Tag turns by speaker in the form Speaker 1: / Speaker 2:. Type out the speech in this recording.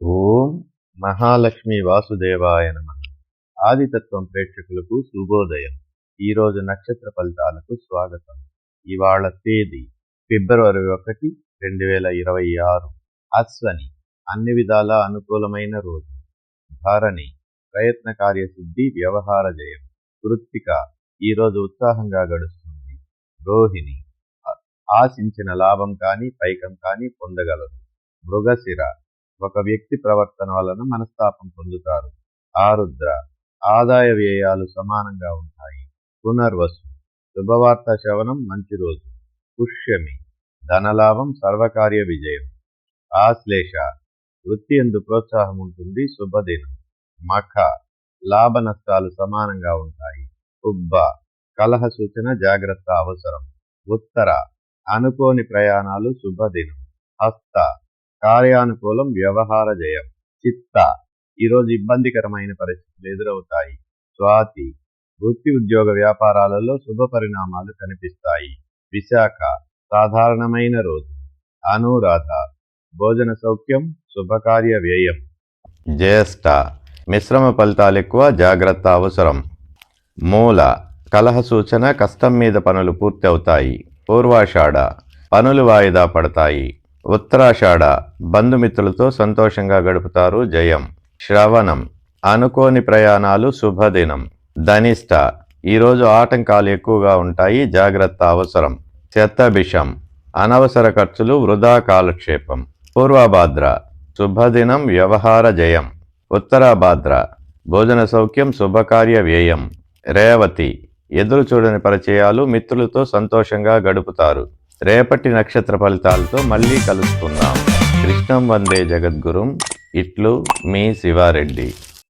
Speaker 1: ఓం మహాలక్ష్మి వాసుదేవాయ నమః. ఆదితత్వం ప్రేక్షకులకు శుభోదయం. ఈరోజు నక్షత్ర ఫలితాలకు స్వాగతం. ఇవాళ తేదీ ఫిబ్రవరి 1, 2026. అశ్వని అన్ని విధాలా అనుకూలమైన రోజు. భరణి ప్రయత్న కార్యసిద్ధి వ్యవహార జయం. కృత్తిక ఈరోజు ఉత్సాహంగా గడుస్తుంది. రోహిణి ఆశించిన లాభం కానీ పైకం కానీ పొందగలరు. మృగశిర ఒక వ్యక్తి ప్రవర్తన వలన మనస్తాపం పొందుతారు. ఆరుద్ర ఆదాయ వ్యయాలు సమానంగా ఉంటాయి. పునర్వసు శుభవార్త శ్రవణం మంచి రోజు. పుష్యమి ధనలాభం సర్వకార్య విజయం. ఆశ్లేష వృత్తి యందు ప్రోత్సాహం ఉంటుంది. శుభదినం. మఖ లాభ నష్టాలు సమానంగా ఉంటాయి. ఉబ్బ కలహ సూచన జాగ్రత్త అవసరం. ఉత్తర అనుకోని ప్రయాణాలు శుభదినం. హస్త కార్యానుకూలం వ్యవహార జయం. చిత్త ఈరోజు ఇబ్బందికరమైన పరిస్థితులు ఎదురవుతాయి. స్వాతి వృత్తి ఉద్యోగ వ్యాపారాలలో శుభ పరిణామాలు కనిపిస్తాయి. విశాఖ సాధారణమైన రోజు. అనురాధ భోజన సౌఖ్యం శుభకార్య వ్యయం. జ్యేష్ఠ మిశ్రమ ఫలితాలు ఎక్కువ, జాగ్రత్త అవసరం. మూల కలహ సూచన, కష్టం మీద పనులు పూర్తి అవుతాయి. పూర్వాషాఢ పనులు వాయిదా పడతాయి. ఉత్తరాషాఢ బంధుమిత్రులతో సంతోషంగా గడుపుతారు. జయం. శ్రవణం అనుకోని ప్రయాణాలు శుభదినం. ధనిష్ట ఈరోజు ఆటంకాలు ఎక్కువగా ఉంటాయి, జాగ్రత్త అవసరం. శతభిషం అనవసర ఖర్చులు, వృధా కాలక్షేపం. పూర్వభాద్ర శుభదినం వ్యవహార జయం. ఉత్తరాభాద్ర భోజన సౌఖ్యం శుభకార్య వ్యయం. రేవతి ఎదురు చూడని పరిచయాలు, మిత్రులతో సంతోషంగా గడుపుతారు. రేపటి నక్షత్ర ఫలితాలతో మళ్ళీ కలుసుకుందాం. కృష్ణం వందే జగద్గురుం. ఇట్లు మీ శివారెడ్డి.